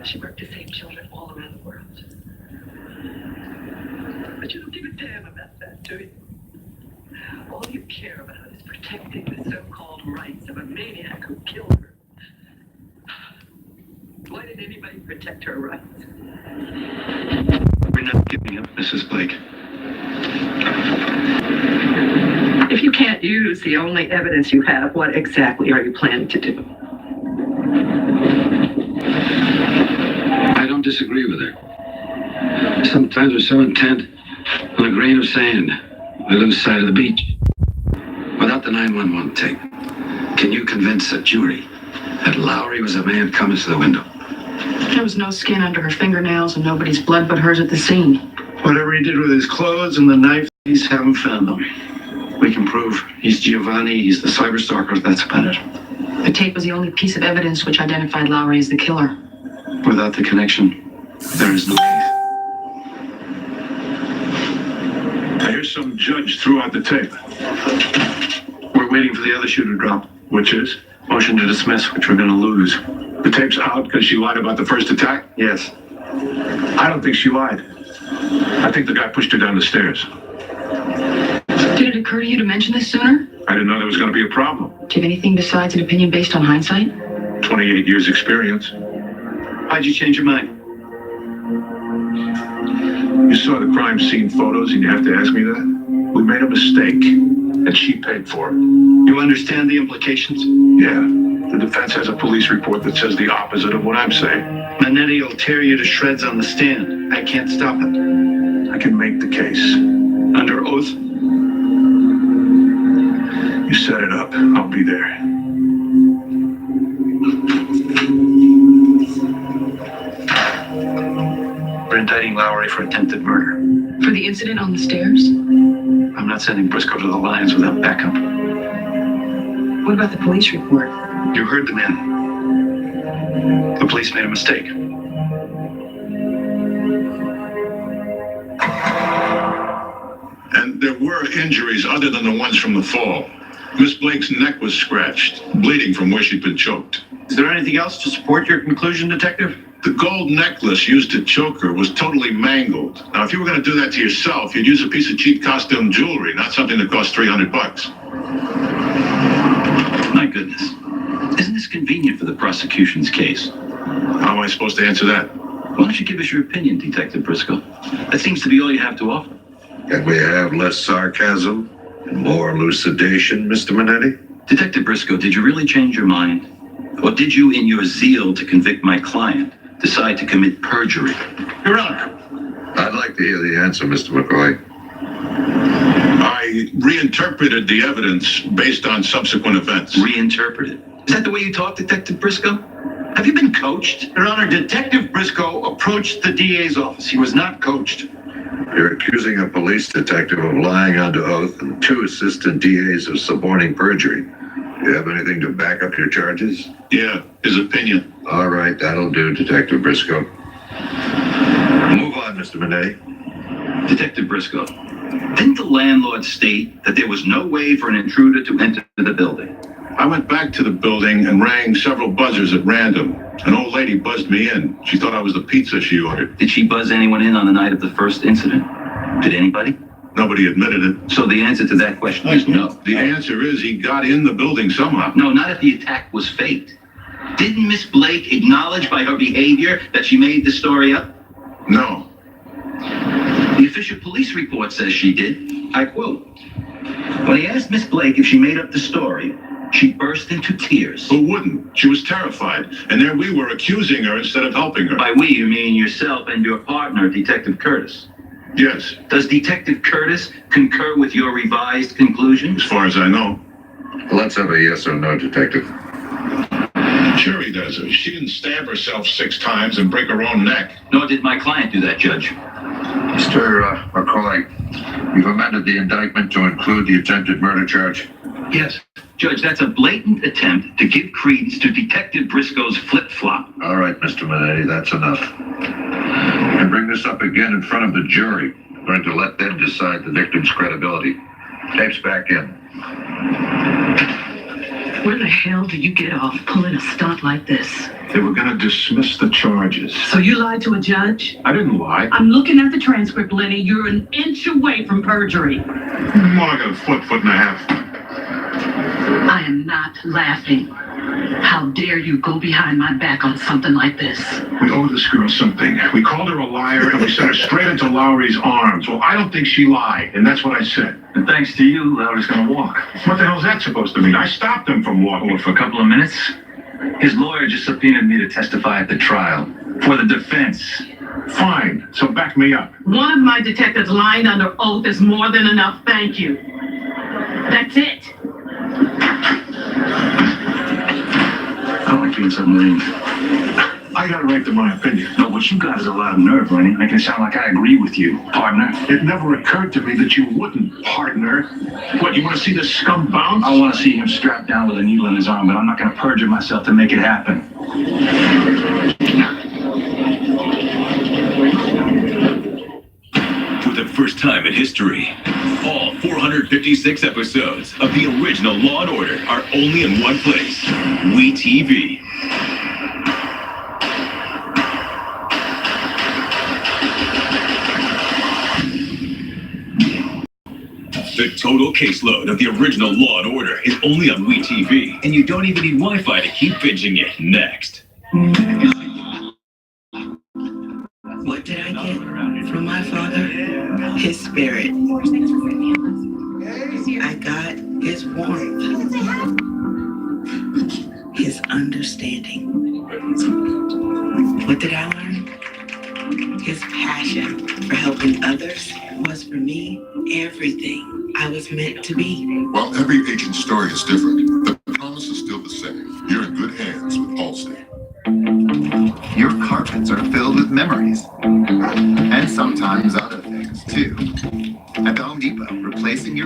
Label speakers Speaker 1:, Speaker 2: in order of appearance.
Speaker 1: She worked to save children all around the world. But you don't give a damn about that, do you? All you care about is protecting the so-called rights of a maniac who killed her. Why did anybody protect her rights?
Speaker 2: We're not giving up, Mrs. Blake.
Speaker 1: If you can't use the only evidence you have, what exactly are you planning to do?
Speaker 2: I don't disagree with her. Sometimes we're so intent on a grain of sand, we lose sight of the beach. Without the 911 tape, can you convince a jury that Lowry was a man coming to the window?
Speaker 1: There was no skin under her fingernails and nobody's blood but hers at the scene.
Speaker 2: Whatever he did with his clothes and the knife, police haven't found them. We can prove he's Giovanni, he's the cyberstalker, that's about it.
Speaker 1: The tape was the only piece of evidence which identified Lowry as the killer.
Speaker 2: Without the connection, there is no case.
Speaker 3: I hear some judge threw out the tape.
Speaker 2: We're waiting for the other shoe to drop.
Speaker 3: Which is?
Speaker 2: Motion to dismiss, which we're gonna lose.
Speaker 3: The tape's out because she lied about the first attack?
Speaker 2: Yes.
Speaker 3: I don't think she lied. I think the guy pushed her down the stairs.
Speaker 1: Did it occur to you to mention this sooner?
Speaker 3: I didn't know there was going to be a problem.
Speaker 1: Do you have anything besides an opinion based on hindsight?
Speaker 3: 28 years experience.
Speaker 2: Why'd you change your mind?
Speaker 3: You saw the crime scene photos and you have to ask me that? We made a mistake and she paid for it.
Speaker 2: You understand the implications?
Speaker 3: Yeah. The defense has a police report that says the opposite of what I'm saying.
Speaker 2: Manetti will tear you to shreds on the stand. I can't stop it.
Speaker 3: I can make the case.
Speaker 2: Under oath?
Speaker 3: You set it up. I'll be there.
Speaker 2: We're indicting Lowry for attempted murder.
Speaker 1: For the incident on the stairs?
Speaker 2: I'm not sending Briscoe to the Lions without backup.
Speaker 1: What about the police report?
Speaker 2: You heard the man. The police made a mistake.
Speaker 4: And there were injuries other than the ones from the fall. Miss Blake's neck was scratched, bleeding from where she'd been choked.
Speaker 2: Is there anything else to support your conclusion, Detective?
Speaker 4: The gold necklace used to choke her was totally mangled. Now, if you were going to do that to yourself, you'd use a piece of cheap costume jewelry, not something that cost $300.
Speaker 5: My goodness. Isn't this convenient for the prosecution's case?
Speaker 4: How am I supposed to answer that?
Speaker 5: Why don't you give us your opinion, Detective Briscoe? That seems to be all you have to offer.
Speaker 6: Can we have less sarcasm and more elucidation, Mr. Manetti?
Speaker 5: Detective Briscoe, did you really change your mind? Or did you, in your zeal to convict my client, decide to commit perjury?
Speaker 4: Your Honor,
Speaker 6: I'd like to hear the answer, Mr. McCoy.
Speaker 4: I reinterpreted the evidence based on subsequent events.
Speaker 5: Reinterpreted? Is that the way you talk, Detective Briscoe? Have you been coached?
Speaker 2: Your Honor, Detective Briscoe approached the DA's office. He was not coached.
Speaker 6: You're accusing a police detective of lying under oath and 2 assistant DAs of suborning perjury. Do you have anything to back up your charges?
Speaker 4: Yeah, his opinion.
Speaker 6: All right, that'll do, Detective Briscoe. Move on, Mr. Manetti.
Speaker 5: Detective Briscoe, didn't the landlord state that there was no way for an intruder to enter the building?
Speaker 4: I went back to the building and rang several buzzers at random. An old lady buzzed me in. She thought I was the pizza she ordered.
Speaker 5: Did she buzz anyone in on the night of the first incident? Did anybody?
Speaker 4: Nobody admitted it.
Speaker 5: So the answer to that question is no.
Speaker 4: The answer is he got in the building somehow.
Speaker 5: No, not if the attack was faked. Didn't Miss Blake acknowledge by her behavior that she made the story up?
Speaker 4: No.
Speaker 5: The official police report says she did. I quote, "When he asked Miss Blake if she made up the story, she burst into tears."
Speaker 4: Who wouldn't? She was terrified. And there we were accusing her instead of helping her.
Speaker 5: By we, you mean yourself and your partner, Detective Curtis.
Speaker 4: Yes,
Speaker 5: Does Detective Curtis concur with your revised conclusion?
Speaker 4: as far as I know.
Speaker 6: Let's have a yes or no, Detective.
Speaker 4: Sure he does. She didn't stab herself 6 times and break her own neck.
Speaker 5: Nor did my client do that, Judge.
Speaker 6: Mr. McCoy, you've amended the indictment to include the attempted murder charge.
Speaker 5: Yes. Judge, that's a blatant attempt to give credence to Detective Briscoe's flip-flop.
Speaker 6: All right, Mr. Manetti, that's enough. You can bring this up again in front of the jury. I'm going to let them decide the victim's credibility. Tape's back in.
Speaker 1: Where the hell did you get off pulling a stunt like this?
Speaker 3: They were gonna dismiss the charges.
Speaker 1: So you lied to a judge?
Speaker 3: I didn't lie.
Speaker 1: I'm looking at the transcript, Lenny. You're an inch away from perjury.
Speaker 3: More like a foot and a half.
Speaker 1: I am not laughing. How dare you go behind my back on something like this?
Speaker 3: We owe this girl something. We called her a liar and we sent her straight into Lowry's arms. Well, I don't think she lied, and that's what I said.
Speaker 7: And thanks to you, Lowry's gonna walk.
Speaker 3: What the hell's that supposed to mean? I stopped him from walking.
Speaker 7: For a couple of minutes, his lawyer just subpoenaed me to testify at the trial for the defense.
Speaker 3: Fine, so back me up.
Speaker 1: One of my detectives lying under oath is more than enough, thank you. That's it.
Speaker 7: I don't like being submarine.
Speaker 3: I got a right to my opinion.
Speaker 7: No, what you got is a lot of nerve, Lenny, making it sound like I agree with you, partner.
Speaker 3: It never occurred to me that you wouldn't, partner. What, you want to see this scum bounce?
Speaker 7: I want to see him strapped down with a needle in his arm, but I'm not going to perjure myself to make it happen.
Speaker 8: For the first time in history, all 456 episodes of the original Law & Order are only in one place, WeTV. The total caseload of the original Law & Order is only on WeTV, and you don't even need Wi-Fi to keep binging it. Next.
Speaker 9: What did I get from my father? His spirit. I got his warmth, his understanding. What did I learn? His passion for helping others was for me everything I was meant to be.
Speaker 10: While every agent's story is different, the promise is still the same. You're in good hands with Allstate.
Speaker 11: Your carpets are filled with memories and